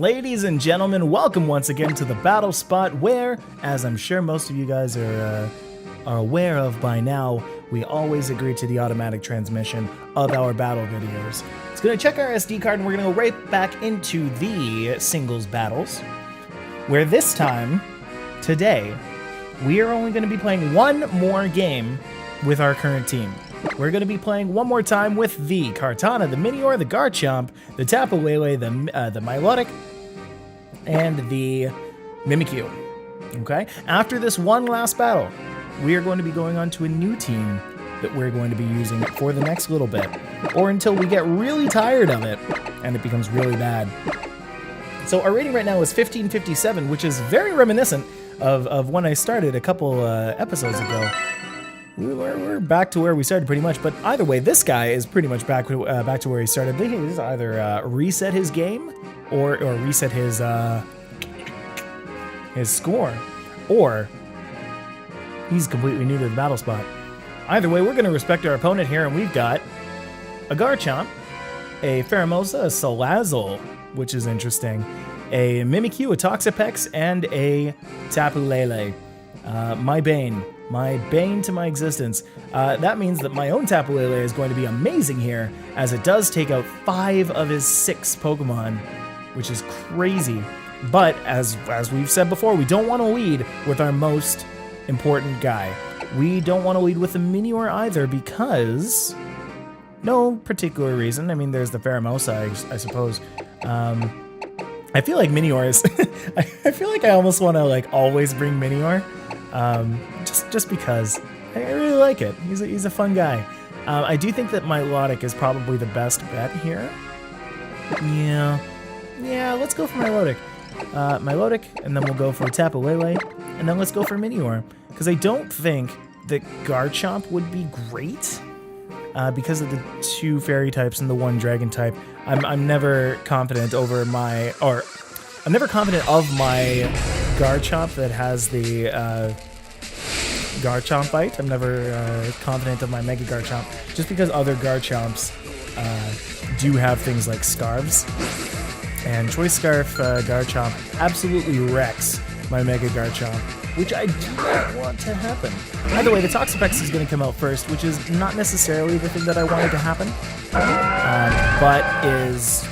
Ladies and gentlemen, welcome once again to the Battle Spot where, as I'm sure most of you guys are aware of by now, we always agree to the automatic transmission of our battle videos. It's going to check our SD card and we're going to go right back into the singles battles, where this time, today, we are only going to be playing one more game with our current team. We're going to be playing one more time with the Kartana, the Minior, the Garchomp, the Tapu Lele, the Milotic, and the Mimikyu. Okay? After this one last battle, we are going to be going on to a new team that we're going to be using for the next little bit, or until we get really tired of it and it becomes really bad. So our rating right now is 1557, which is very reminiscent of when I started a couple episodes ago. We're back to where we started pretty much, but either way, this guy is pretty much back to where he started. He's either reset his game or reset his score, or he's completely new to the battle spot. Either way, we're going to respect our opponent here, and we've got a Garchomp, a Pheromosa, a Salazzle, which is interesting, a Mimikyu, a Toxapex, and a Tapu Lele. My bane to my existence. That means that my own Tapu Lele is going to be amazing here, as it does take out 5 of his 6 Pokemon, which is crazy. But, as we've said before, we don't want to lead with our most important guy. We don't want to lead with the Minior either, because no particular reason. I mean, there's the Pheromosa, I suppose. I feel like Minior is... I feel like I almost want to, like, always bring Minior. Just because I really like it. He's a fun guy. I do think that Milotic is probably the best bet here. Yeah, let's go for Milotic. Milotic, and then we'll go for Tapu Lele, and then let's go for Minior. Because I don't think that Garchomp would be great because of the 2 fairy types and the 1 dragon type. I'm never confident over my, or I'm never confident of my Garchomp that has the Garchomp bite. I'm never confident of my Mega Garchomp, just because other Garchomps do have things like Scarves. And Choice Scarf Garchomp absolutely wrecks my Mega Garchomp, which I do not want to happen. Either way, the Toxapex is going to come out first, which is not necessarily the thing that I wanted to happen, but is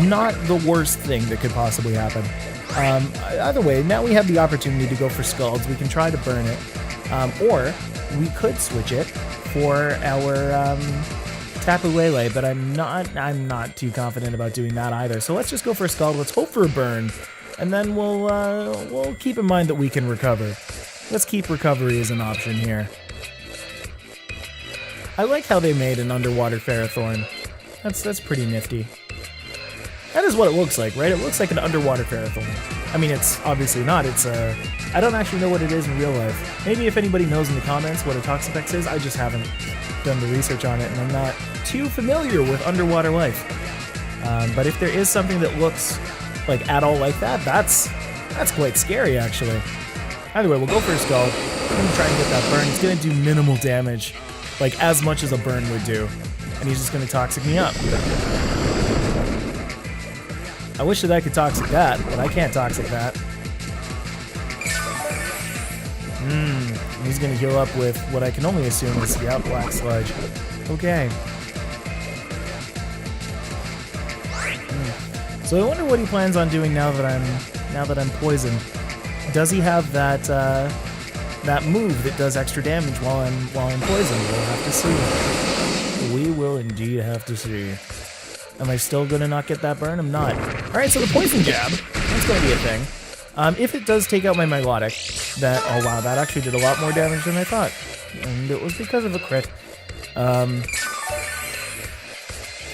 not the worst thing that could possibly happen. Either way, now we have the opportunity to go for Scalds. We can try to burn it, or we could switch it for our Tapu Lele, but I'm not too confident about doing that either. So let's just go for a Scald. Let's hope for a burn, and then we'll keep in mind that we can recover. Let's keep recovery as an option here. I like how they made an underwater Ferrothorn. That's pretty nifty. That is what it looks like, right? It looks like an underwater Ferrothorn. I mean, it's obviously not. It's I don't actually know what it is in real life. Maybe if anybody knows in the comments what a Toxapex is, I just haven't done the research on it, and I'm not too familiar with underwater life. But if there is something that looks like at all like that, that's quite scary, actually. Either way, we'll go for a Scald. I'm going to try and get that burn. It's going to do minimal damage, like as much as a burn would do. And he's just going to Toxic me up. I wish that I could Toxic that, but I can't Toxic that. He's going to heal up with what I can only assume is, yeah, Black Sludge. Okay. So I wonder what he plans on doing now that I'm poisoned. Does he have that move that does extra damage while I'm poisoned? We'll have to see. We will indeed have to see. Am I still gonna not get that burn? I'm not. Alright, so the Poison Jab, that's gonna be a thing. If it does take out my Milotic, oh wow, that actually did a lot more damage than I thought. And it was because of a crit.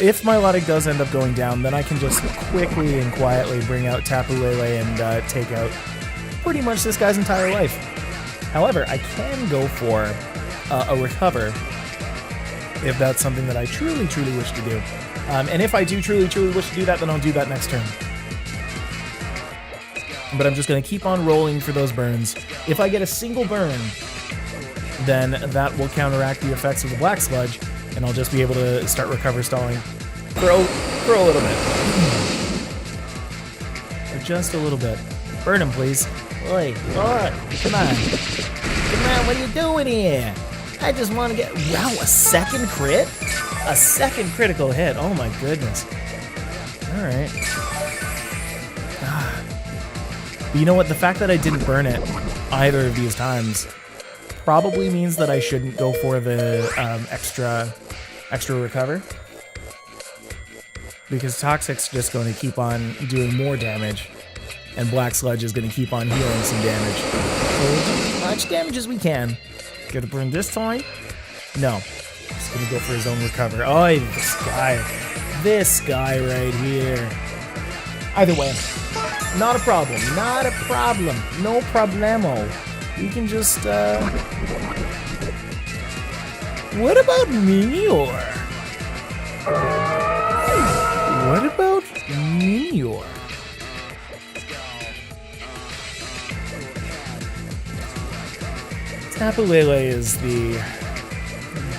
If Milotic does end up going down, then I can just quickly and quietly bring out Tapu Lele and take out pretty much this guy's entire life. However, I can go for a Recover if that's something that I truly wish to do. And if I do truly wish to do that, then I'll do that next turn. But I'm just going to keep on rolling for those burns. If I get a single burn, then that will counteract the effects of the Black Sludge, and I'll just be able to start Recover stalling for a little bit. just a little bit. Burn him, please. Oi, oi, come on. Come on, what are you doing here? I just want to get... Wow, a second crit? A second critical hit. Oh my goodness. Alright. You know what? The fact that I didn't burn it either of these times probably means that I shouldn't go for the extra recover. Because Toxic's just going to keep on doing more damage. And Black Sludge is going to keep on healing some damage. So we'll do as much damage as we can. Gonna burn this time? No. He's gonna go for his own recover. Oh, this guy. This guy right here. Either way, not a problem. Not a problem. No problemo. You can just, What about Meteor? What about Meteor? Tapu Lele is the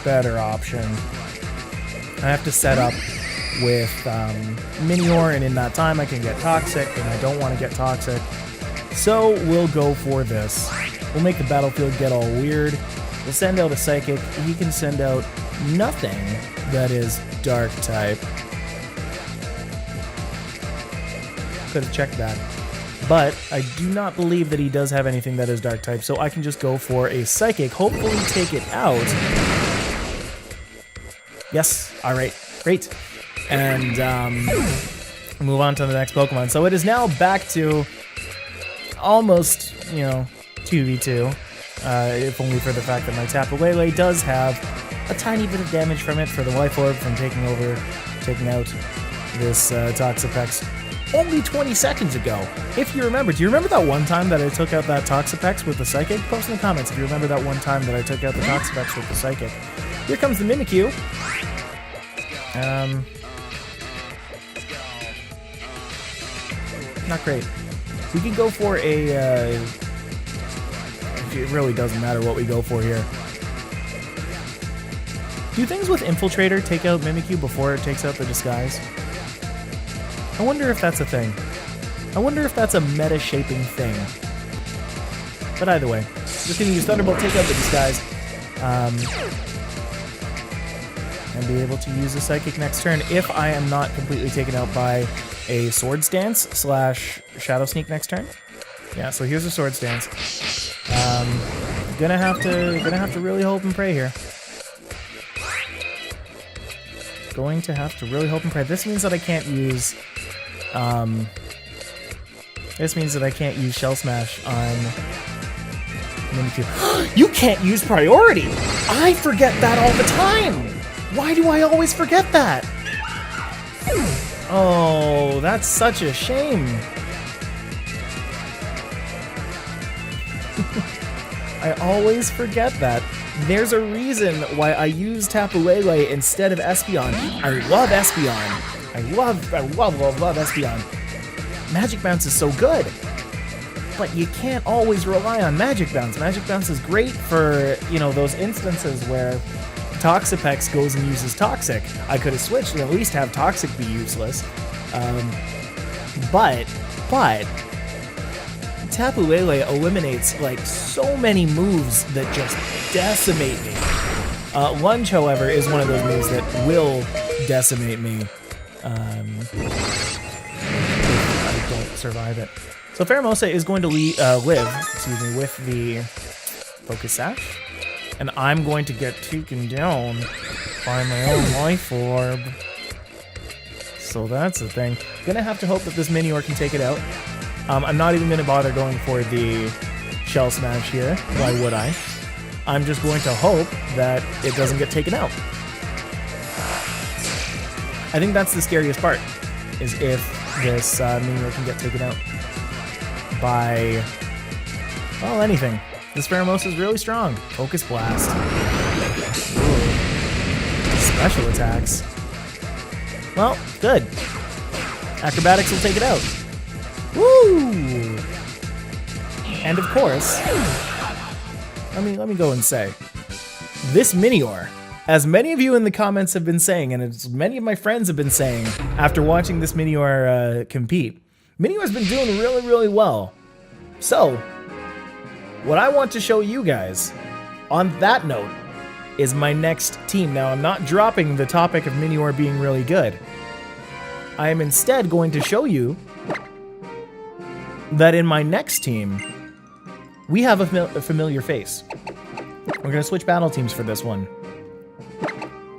better option. I have to set up with Minior, and in that time I can get Toxic, and I don't want to get Toxic. So we'll go for this. We'll make the battlefield get all weird. We'll send out a Psychic. He can send out nothing that is Dark type. Could have checked that. But I do not believe that he does have anything that is Dark type, so I can just go for a Psychic, hopefully take it out. Yes, alright, great. And move on to the next Pokemon. So it is now back to almost, 2v2. If only for the fact that my Tapu Lele does have a tiny bit of damage from it for the Life Orb from taking out this Toxapex only 20 seconds ago. If you remember, do you remember that one time that I took out that Toxapex with the Psychic? Post in the comments if you remember that one time that I took out the Toxapex with the Psychic. Here comes the Mimikyu. Not great. We can go for a, it really doesn't matter what we go for here. Do things with Infiltrator take out Mimikyu before it takes out the Disguise? I wonder if that's a thing. I wonder if that's a meta-shaping thing. But either way, just gonna use Thunderbolt, take out the Disguise, and be able to use a Psychic next turn if I am not completely taken out by a Swords Dance / Shadow Sneak next turn. Yeah, so here's a Swords Dance. Gonna have to really hope and pray here. Going to have to really hope and pray. This means that I can't use Shell Smash on Mimikyu. You can't use priority! I forget that all the time! Why do I always forget that? Oh, that's such a shame. I always forget that. There's a reason why I use Tapu Lele instead of Espeon. I love Espeon. I love Espeon. Magic Bounce is so good. But you can't always rely on Magic Bounce. Magic Bounce is great for, those instances where Toxapex goes and uses Toxic. I could have switched and at least have Toxic be useless. But Tapu Lele eliminates so many moves that just decimate me. Lunge, however, is one of those moves that will decimate me if I don't survive it. So Pheromosa is going to live with the Focus Sash, and I'm going to get taken down by my own Life Orb. So that's the thing. Gonna have to hope that this Minior can take it out. I'm not even going to bother going for the Shell Smash here. Why would I? I'm just going to hope that it doesn't get taken out. I think that's the scariest part, is if this Minior can get taken out by, well, anything. This Pheromosa is really strong. Focus Blast. Ooh. Special attacks. Well, good. Acrobatics will take it out. Woo! And of course, let me go and say, this Minior, as many of you in the comments have been saying, and as many of my friends have been saying after watching this Minior compete, Minior's been doing really, really well. So, what I want to show you guys, on that note, is my next team. Now, I'm not dropping the topic of Minior being really good. I am instead going to show you that in my next team, we have a familiar face. We're going to switch battle teams for this one.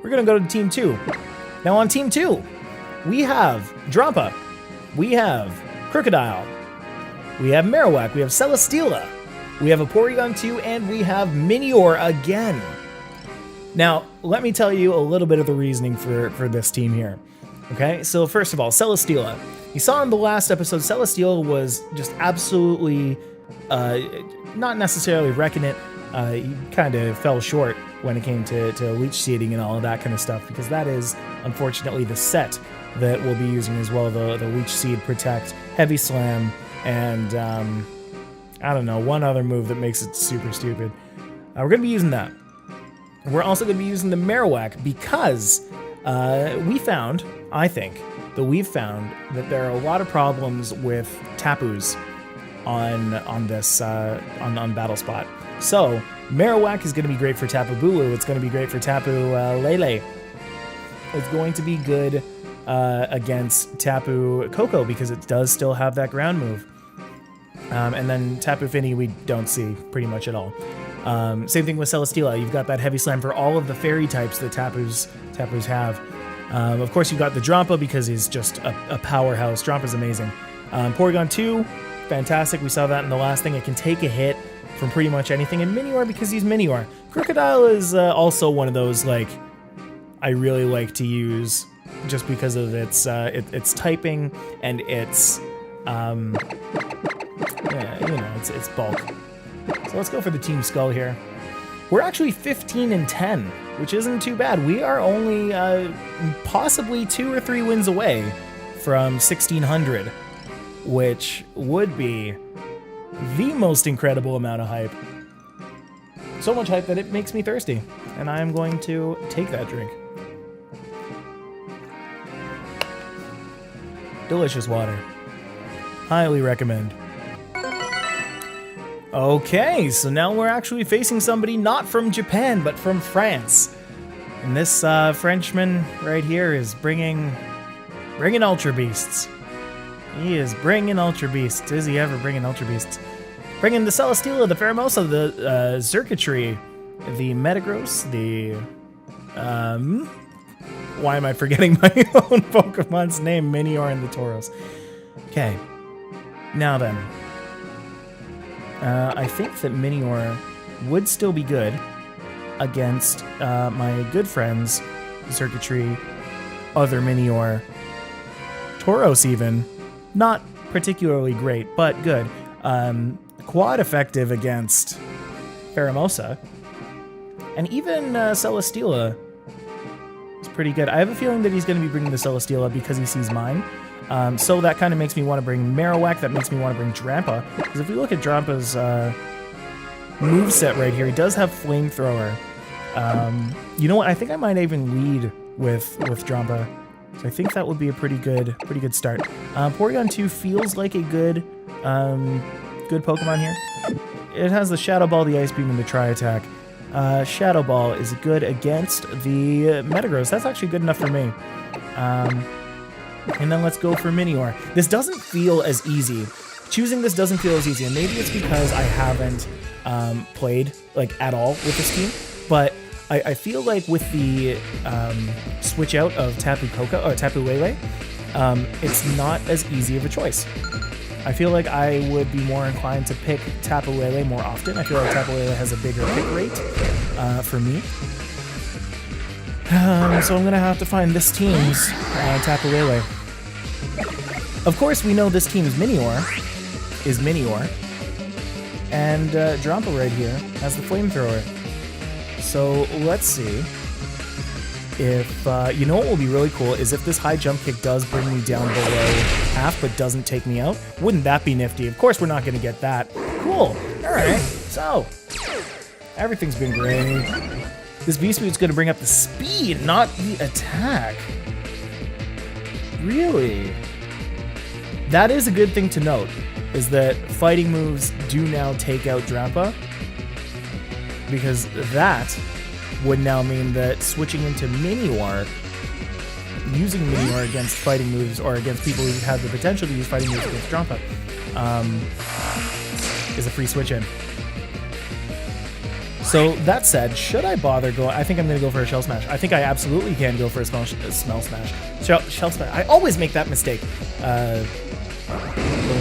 We're going to go to Team 2. Now on Team 2, we have Drampa, we have Crocodile, we have Marowak, we have Celesteela, we have a Porygon 2, and we have Minior again. Now, let me tell you a little bit of the reasoning for this team here. Okay, so first of all, Celesteela. You saw in the last episode, Celesteela was just absolutely, not necessarily wrecking it. He kind of fell short when it came to leech seeding and all of that kind of stuff, because that is, unfortunately, the set that we'll be using as well, the leech seed, protect, heavy slam, and, I don't know, one other move that makes it super stupid. We're going to be using that. We're also going to be using the Marowak because we've found that there are a lot of problems with Tapus on this Battle Spot. So Marowak is going to be great for Tapu Bulu. It's going to be great for Tapu Lele. It's going to be good against Tapu Koko because it does still have that ground move. And then Tapu Fini we don't see pretty much at all. Same thing with Celesteela. You've got that heavy slam for all of the fairy types that Tapus have. Of course, you've got the Drampa because he's just a powerhouse. Drampa's amazing. Porygon 2, fantastic. We saw that in the last thing. It can take a hit from pretty much anything. And Minior because he's Minior. Crocodile is also one of those, like, I really like to use just because of its typing and its, its bulk. So let's go for the Team Skull here. We're actually 15-10, which isn't too bad. We are only possibly 2 or 3 wins away from 1600, which would be the most incredible amount of hype. So much hype that it makes me thirsty, and I am going to take that drink. Delicious water. Highly recommend. Okay, so now we're actually facing somebody not from Japan, but from France. And this Frenchman right here is bringing Ultra Beasts. He is bringing Ultra Beasts. Is he ever bringing Ultra Beasts? Bringing the Celesteela, the Pheromosa, the Xurkitree, the Metagross, the... why am I forgetting my own Pokemon's name? Minior and the Tauros. Okay, now then. I think that Minior would still be good against my good friends, Xurkitree, other Minior, Tauros even. Not particularly great, but good. Quad effective against Pheromosa. And even Celesteela is pretty good. I have a feeling that he's going to be bringing the Celesteela because he sees mine. So that kind of makes me want to bring Marowak. That makes me want to bring Drampa. Because if we look at Drampa's moveset right here, he does have Flamethrower. You know what? I think I might even lead with Drampa. So I think that would be a pretty good start. Porygon 2 feels like a good Pokemon here. It has the Shadow Ball, the Ice Beam, and the Tri-Attack. Shadow Ball is good against the Metagross. That's actually good enough for me. And then let's go for Minior. This doesn't feel as easy. Choosing this doesn't feel as easy, and maybe it's because I haven't played like at all with this team. But I feel like with the switch out of Tapu Koko or Tapu Lele, it's not as easy of a choice. I feel like I would be more inclined to pick Tapu Lele more often. I feel like Tapu Lele has a bigger pick rate for me. So I'm gonna have to find this team's Tapu Lele. Of course, we know this team's Minior, and Drampa right here has the Flamethrower. So let's see if, you know what will be really cool is if this high jump kick does bring me down below half but doesn't take me out. Wouldn't that be nifty? Of course we're not going to get that. Cool. Alright, so everything's been great. This V-Speed's going to bring up the speed, not the attack. Really? That is a good thing to note, is that fighting moves do now take out Drampa, because that would now mean that switching into Minior, using Minior against fighting moves or against people who have the potential to use fighting moves against Drampa, is a free switch in. So that said, should I bother going? I think I'm going to go for a Shell Smash. I think I absolutely can go for a Smell Smash. Shell Smash. I always make that mistake. Going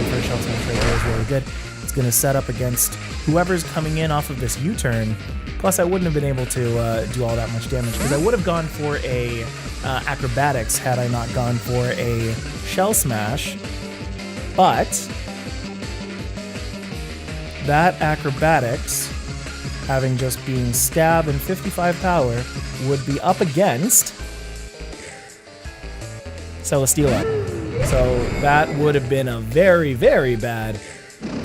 for a Shell Smash right there is really good. It's going to set up against whoever's coming in off of this U-turn. Plus, I wouldn't have been able to do all that much damage because I would have gone for a Acrobatics had I not gone for a Shell Smash. But that Acrobatics, having just been Stab and 55 power, would be up against Celesteela. So that would have been a very, very bad move.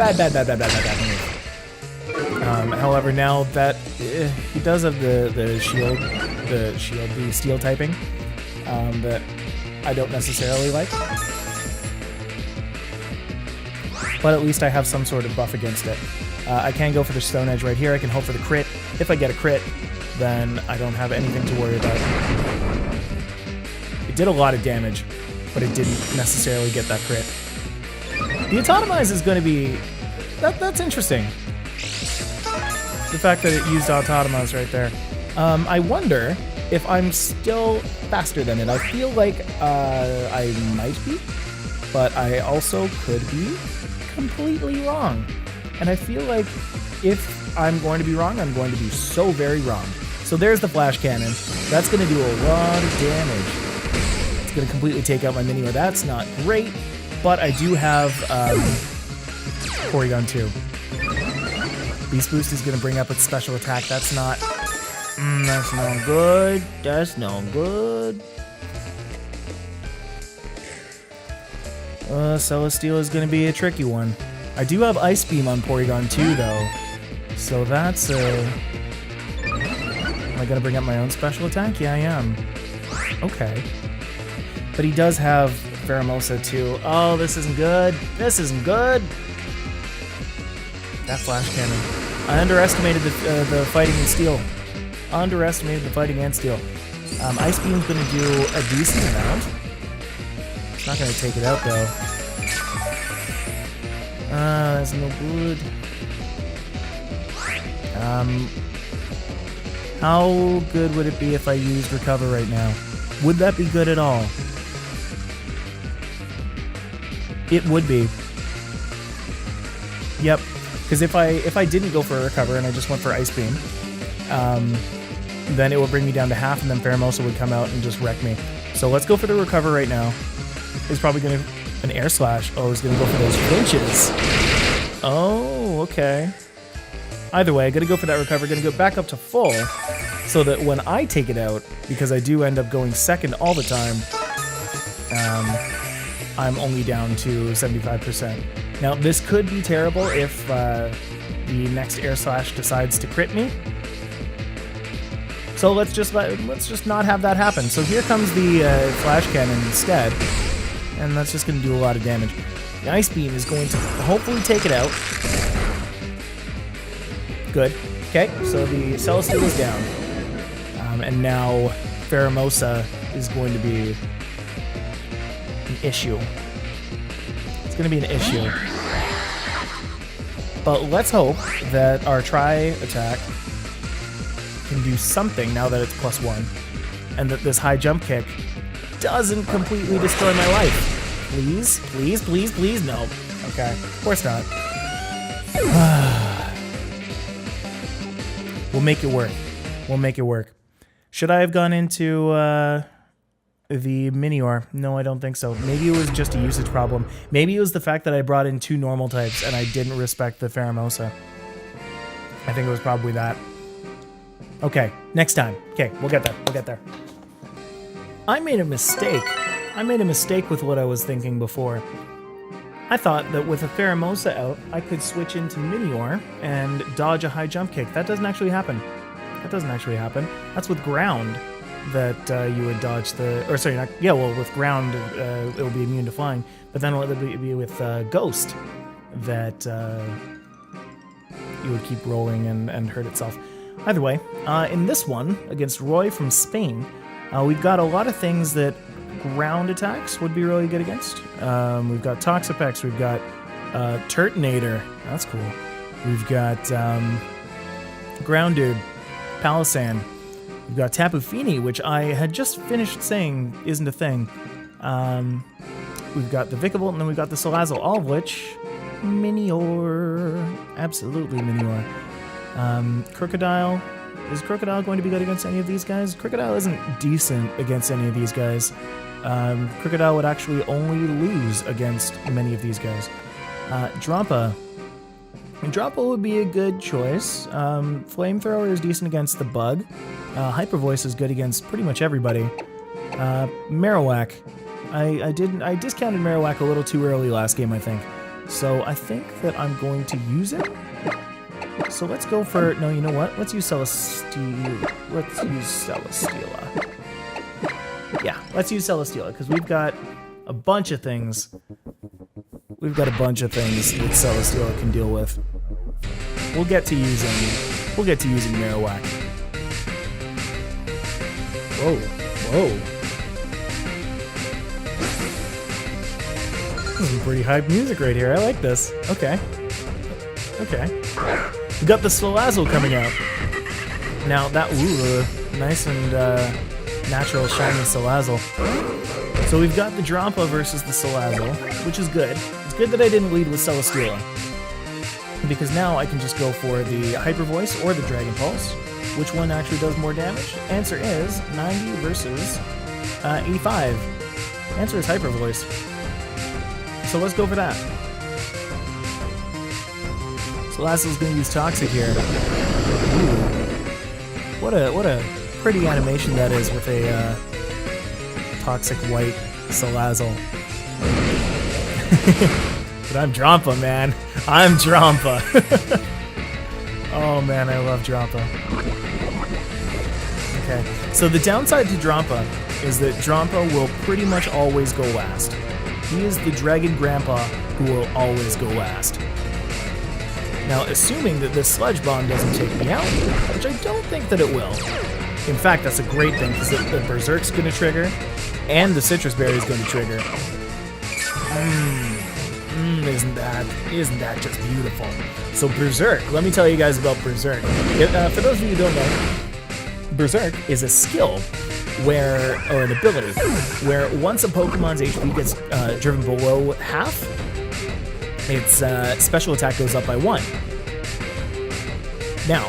However, now that he does have the steel typing that I don't necessarily like. But at least I have some sort of buff against it. I can go for the Stone Edge right here. I can hope for the crit. If I get a crit, then I don't have anything to worry about. It did a lot of damage, but it didn't necessarily get that crit. The Autotomize is going to be... That's interesting. The fact that it used Autotomize right there. I wonder if I'm still faster than it. I feel like I might be, but I also could be completely wrong. And I feel like if I'm going to be wrong, I'm going to be so very wrong. So there's the Flash Cannon. That's going to do a lot of damage. It's going to completely take out my Minior. That's not great, but I do have Porygon 2. Beast Boost is going to bring up its special attack. That's not... that's no good. That's no good. Celesteela is going to be a tricky one. I do have Ice Beam on Porygon 2, though. So that's Am I going to bring up my own special attack? Yeah, I am. Okay. But he does have Pheromosa, too. Oh, this isn't good. This isn't good. That Flash Cannon. I underestimated the fighting and steel. Underestimated the fighting and steel. Ice Beam's going to do a decent amount. It's not going to take it out, though. That's no good. How good would it be if I used Recover right now? Would that be good at all? It would be. Yep. Because if I didn't go for a Recover and I just went for Ice Beam, then it would bring me down to half, and then Pheromosa would come out and just wreck me. So let's go for the Recover right now. It's probably going to... An Air Slash. Oh, he's going to go for those flinches. Oh, okay. Either way, I got to go for that Recover. Going to go back up to full, so that when I take it out, because I do end up going second all the time, I'm only down to 75%. Now, this could be terrible if the next Air Slash decides to crit me. So let's just not have that happen. So here comes the Flash Cannon instead, and that's just going to do a lot of damage. The Ice Beam is going to hopefully take it out. Good. Okay, so the Celesteela is down, and now Pheromosa is going to be an issue. It's going to be an issue. But let's hope that our Tri-Attack can do something now that it's +1, and that this high jump kick doesn't completely destroy my life. Please, please, please, please, no. Okay, of course not. We'll make it work. We'll make it work. Should I have gone into the Minior? No, I don't think so. Maybe it was just a usage problem. Maybe it was the fact that I brought in 2 normal types and I didn't respect the Pheromosa. I think it was probably that. Okay, next time. Okay, we'll get there. We'll get there. I made a mistake. I made a mistake with what I was thinking before. I thought that with a Pheromosa out, I could switch into Minior and dodge a high jump kick. That doesn't actually happen. That doesn't actually happen. That's with ground. that you would dodge the, or sorry, not, yeah, well, with ground, it will be immune to flying, but then it would be with ghost that you would keep rolling and hurt itself. Either way, in this one, against Roy from Spain, we've got a lot of things that ground attacks would be really good against. We've got Toxapex, we've got Turtonator, that's cool. We've got Grounded, Palisand. We've got Tapu Fini, which I had just finished saying isn't a thing. We've got the Vikavolt, and then we've got the Salazzle, all of which Minior. Absolutely Minior. Crocodile. Is Crocodile going to be good against any of these guys? Crocodile isn't decent against any of these guys. Crocodile would actually only lose against many of these guys. Drampa. Drampa would be a good choice. Flamethrower is decent against the bug. Hyper Voice is good against pretty much everybody. Marowak. I discounted Marowak a little too early last game, I think. So I think that I'm going to use it. So let's go for, no, you know what? Let's use Celesteela. Let's use Celesteela. Yeah, let's use Celesteela, because we've got a bunch of things. We've got a bunch of things that Celesteela can deal with. We'll get to using Marowak. Whoa, whoa. This is some pretty hype music right here. I like this. Okay. Okay. We got the Salazzle coming out. Now that, ooh, nice and natural shiny Salazzle. So we've got the Drampa versus the Salazzle, which is good. It's good that I didn't lead with Celesteela, because now I can just go for the Hyper Voice or the Dragon Pulse. Which one actually does more damage? Answer is 90 versus 85. Answer is Hyper Voice. So let's go for that. Salazzle's gonna use Toxic here. Ooh. What a pretty animation that is with a Toxic White Salazzle. But I'm Drampa, man. I'm Drampa. Oh man, I love Drampa. Okay, so the downside to Drampa is that Drampa will pretty much always go last. He is the Dragon Grandpa who will always go last. Now, assuming that this Sludge Bomb doesn't take me out, which I don't think that it will. In fact, that's a great thing, because the Berserk's going to trigger, and the Citrus Berry is going to trigger. Isn't that just beautiful? So Berserk, let me tell you guys about Berserk. For those of you who don't know, Berserk is a skill where, or an ability, where once a Pokemon's HP gets driven below half, its special attack goes up by 1. Now,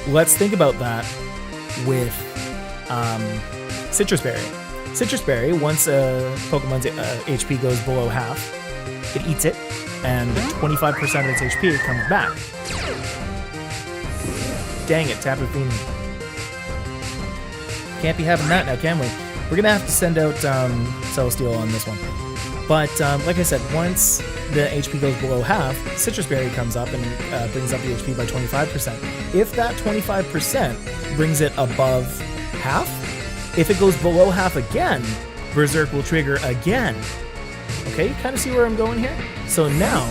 let's think about that with Citrus Berry. Citrus Berry, once a Pokemon's HP goes below half, it eats it, and 25% of its HP comes back. Dang it, Tapu Fini. Can't be having that now, can we? We're gonna have to send out Celesteela on this one. But like I said, once the HP goes below half, Citrus Berry comes up and brings up the HP by 25%. If that 25% brings it above half, if it goes below half again, Berserk will trigger again. Okay, you kind of see where I'm going here? So now,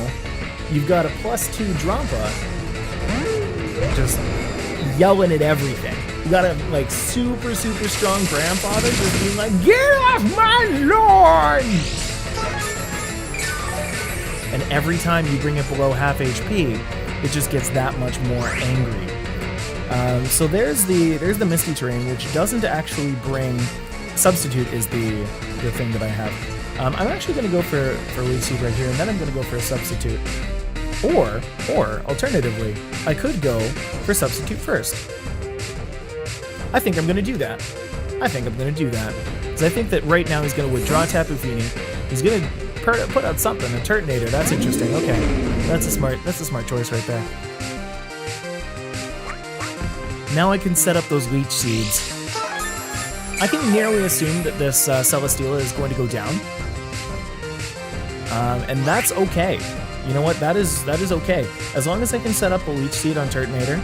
you've got a +2 Drampa just yelling at everything. You got a like super strong grandfather just being like, "Get off my lawn!" And every time you bring it below half HP, it just gets that much more angry. So there's the Misty Terrain, which doesn't actually bring. Substitute is the thing that I have. I'm actually going to go for Leaf Seed right here, and then I'm going to go for a Substitute. Or alternatively, I could go for Substitute first. I think I'm going to do that. Because I think that right now he's going to withdraw Tapu Fini. He's going to put out something, a Turtonator. That's interesting. Okay, that's a smart choice right there. Now I can set up those Leech Seeds. I can nearly assume that this Celesteela is going to go down. And that's okay. You know what? That is okay. As long as I can set up a Leech Seed on Turtonator.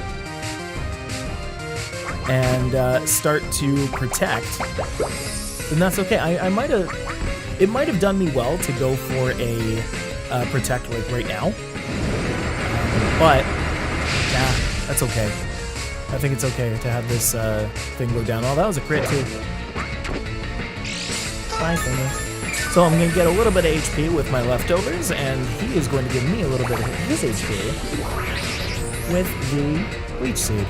and start to protect, then that's okay. I might have, it might have done me well to go for a protect like right now, but nah, that's okay. I think it's okay to have this thing go down. Oh, that was a crit too. Bye, Finger. So I'm going to get a little bit of HP with my leftovers, and he is going to give me a little bit of his HP with the Leech Seed.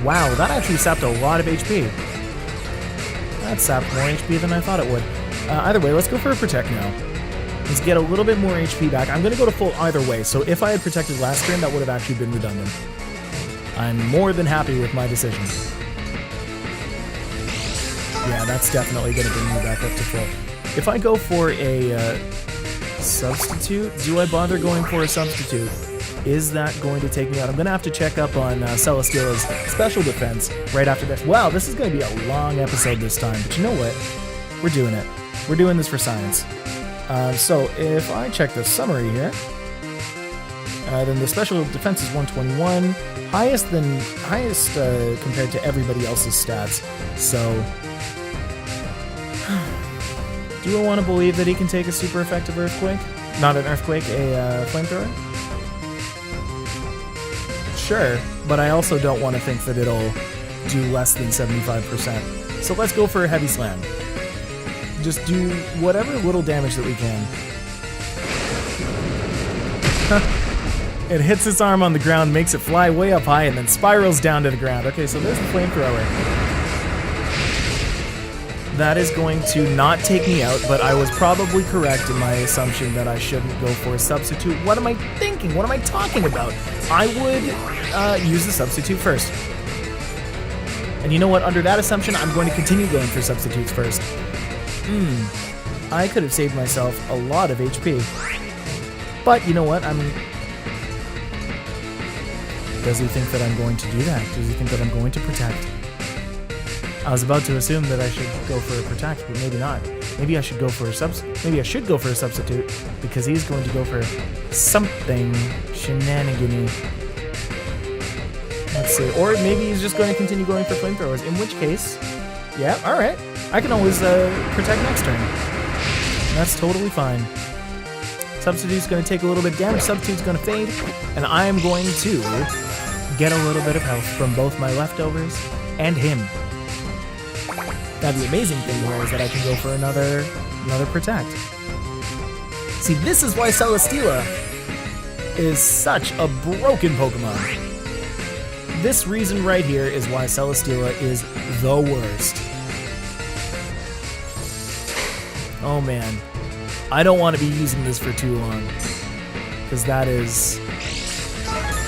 Wow, that actually sapped a lot of HP. That sapped more HP than I thought it would. Either way, let's go for a Protect now. Let's get a little bit more HP back. I'm going to go to full either way, so if I had protected last turn, that would have actually been redundant. I'm more than happy with my decision. Yeah, that's definitely going to bring me back up to full. If I go for a substitute, do I bother going for a substitute? Is that going to take me out? I'm going to have to check up on Celesteela's special defense right after this. Wow, this is going to be a long episode this time, but you know what? We're doing it. We're doing this for science. So if I check the summary here, then the special defense is 121, highest compared to everybody else's stats. So, do I want to believe that he can take a super effective earthquake? Not an earthquake, a flamethrower? Sure, but I also don't want to think that it'll do less than 75%. So let's go for a heavy slam. Just do whatever little damage that we can. It hits its arm on the ground, makes it fly way up high, and then spirals down to the ground. Okay, so there's the flamethrower. That is going to not take me out, but I was probably correct in my assumption that I shouldn't go for a substitute. What am I thinking? What am I talking about? I would use the substitute first. And you know what? Under that assumption, I'm going to continue going for substitutes first. I could have saved myself a lot of HP. But you know what? Does he think that I'm going to do that? Does he think that I'm going to protect? I was about to assume that I should go for a protect, but maybe not. Maybe I should go for a maybe I should go for a substitute, because he's going to go for something shenanigan-y. Let's see. Or maybe he's just going to continue going for flamethrowers, in which case, yeah, alright. I can always protect next turn. That's totally fine. Substitute's going to take a little bit of damage, substitute's going to fade, and I am going to get a little bit of health from both my leftovers and him. Now the amazing thing here is that I can go for another protect. See, this is why Celesteela is such a broken Pokemon. This reason right here is why Celesteela is the worst. Oh man, I don't want to be using this for too long, because that is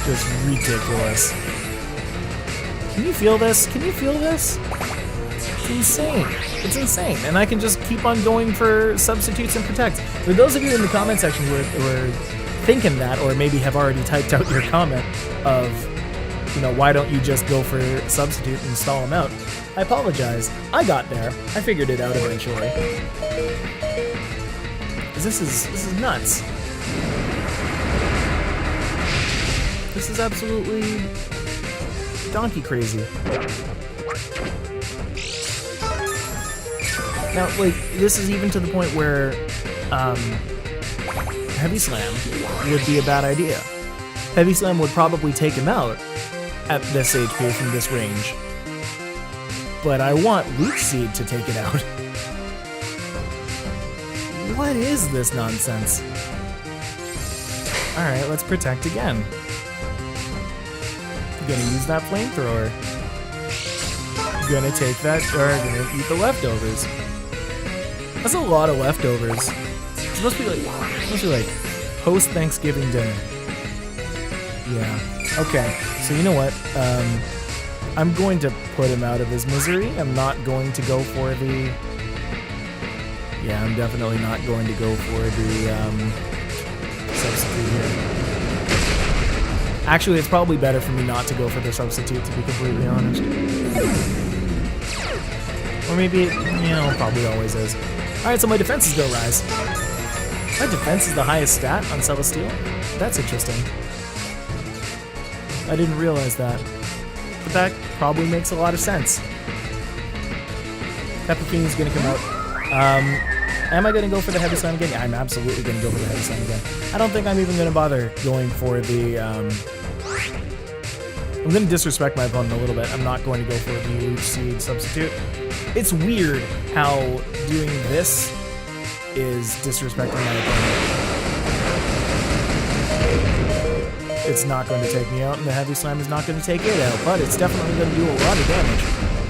just ridiculous. Can you feel this? Can you feel this? It's insane. It's insane. And I can just keep on going for substitutes and protects. For those of you in the comment section who are thinking that, or maybe have already typed out your comment of, you know, why don't you just go for substitute and stall them out? I apologize. I got there. I figured it out eventually. This is nuts. This is absolutely donkey crazy. Now, like, this is even to the point where Heavy Slam would be a bad idea. Heavy Slam would probably take him out at this HP from this range. But I want Leech Seed to take it out. What is this nonsense? Alright, let's protect again. Gonna use that flamethrower. Gonna take that, or gonna eat the leftovers. That's a lot of leftovers. It's supposed to be like post-Thanksgiving dinner. Yeah. Okay. So you know what? I'm going to put him out of his misery. I'm not going to go for the... Yeah, I'm definitely not going to go for the substitute here. Actually, it's probably better for me not to go for the substitute, to be completely honest. Or maybe, you know, probably always is. Alright, so my defense is gonna rise. My defense is the highest stat on Celesteela? That's interesting. I didn't realize that. But that probably makes a lot of sense. Pepperfini's gonna come out. Am I gonna go for the heavy slam again? Yeah, I'm absolutely gonna go for the heavy slam again. I don't think I'm even gonna bother going for the, I'm gonna disrespect my opponent a little bit. I'm not going to go for the Leech Seed substitute. It's weird how doing this is disrespecting my opponent. It's not going to take me out, and the heavy slam is not going to take it out, but it's definitely going to do a lot of damage.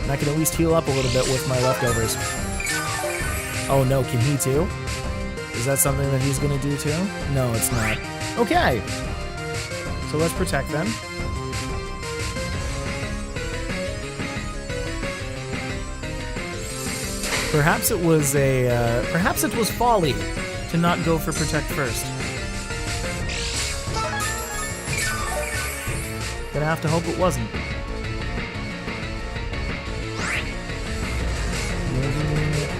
And I can at least heal up a little bit with my leftovers. Oh no, can he too? Is that something that he's going to do too? No, it's not. Okay. So let's protect them. Perhaps it was folly to not go for protect first. Gonna have to hope it wasn't. Maybe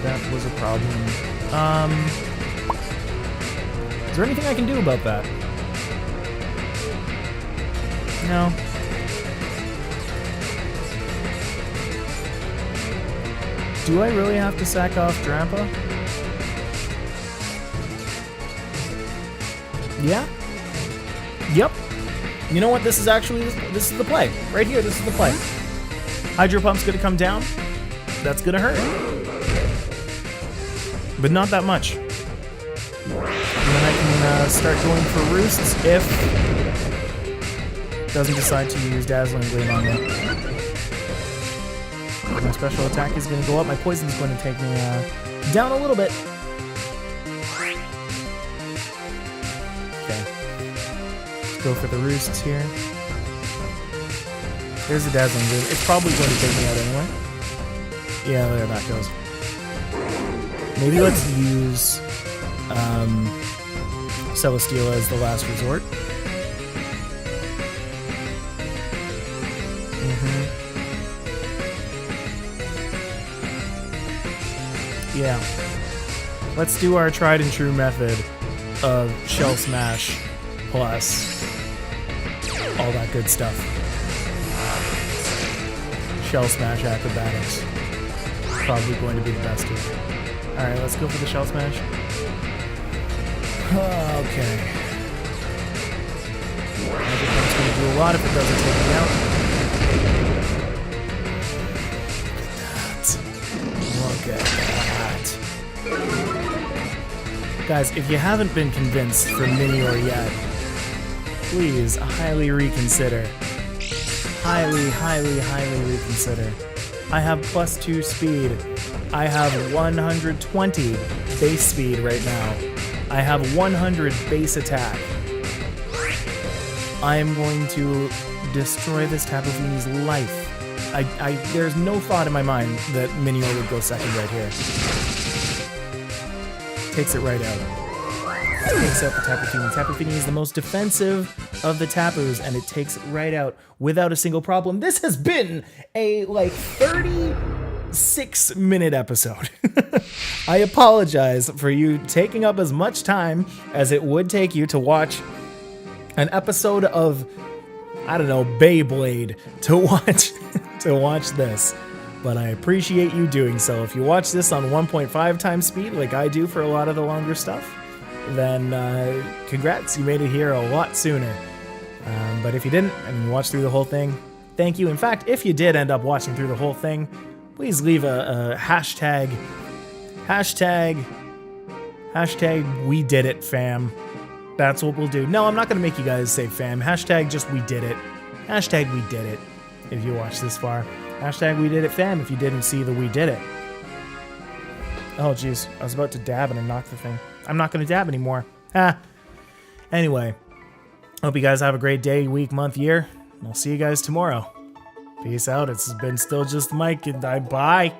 that was a problem. Is there anything I can do about that? No. Do I really have to sack off Drampa? Yeah? Yep. You know what? This is the play. Right here, this is the play. Hydro Pump's gonna come down. That's gonna hurt. But not that much. And then I can start going for Roosts if it doesn't decide to use Dazzling Gleam on me. My special attack is gonna go up. My poison's going to take me down a little bit. Go for the Roosts here. There's the Dazzling Gleam. It's probably going to take me out anyway. Yeah, there that goes. Maybe let's use Celesteela as the last resort. Yeah. Let's do our tried and true method of Shell Smash plus all that good stuff. Shell Smash Acrobatics. Probably going to be the best here. Alright, let's go for the Shell Smash. Okay. I think that's going to do a lot if it doesn't take me out. Look at that. Guys, if you haven't been convinced for Minior yet, please highly reconsider. Highly, highly, highly reconsider. I have +2 speed. I have 120 base speed right now. I have 100 base attack. I am going to destroy this Tapu Fini's life. There's no thought in my mind that Minior would go second right here. Takes it right out. Takes out the Tapu Fini. Tapu Fini is the most defensive of the Tapus, and it takes it right out without a single problem. This has been a, 36-minute episode. I apologize for you taking up as much time as it would take you to watch an episode of, I don't know, Beyblade to watch this. But I appreciate you doing so. If you watch this on 1.5 times speed, like I do for a lot of the longer stuff, then congrats, you made it here a lot sooner. But if you didn't and you watched through the whole thing, thank you. In fact, if you did end up watching through the whole thing, please leave a hashtag we did it, fam. That's what we'll do. No, I'm not going to make you guys say fam. Hashtag just we did it. Hashtag we did it if you watched this far. Hashtag we did it, fam, if you didn't see the we did it. Oh, jeez. I was about to dab and I knocked the thing. I'm not going to dab anymore. Anyway, hope you guys have a great day, week, month, year. And I'll see you guys tomorrow. Peace out. It's been Still Just Mike, and bye.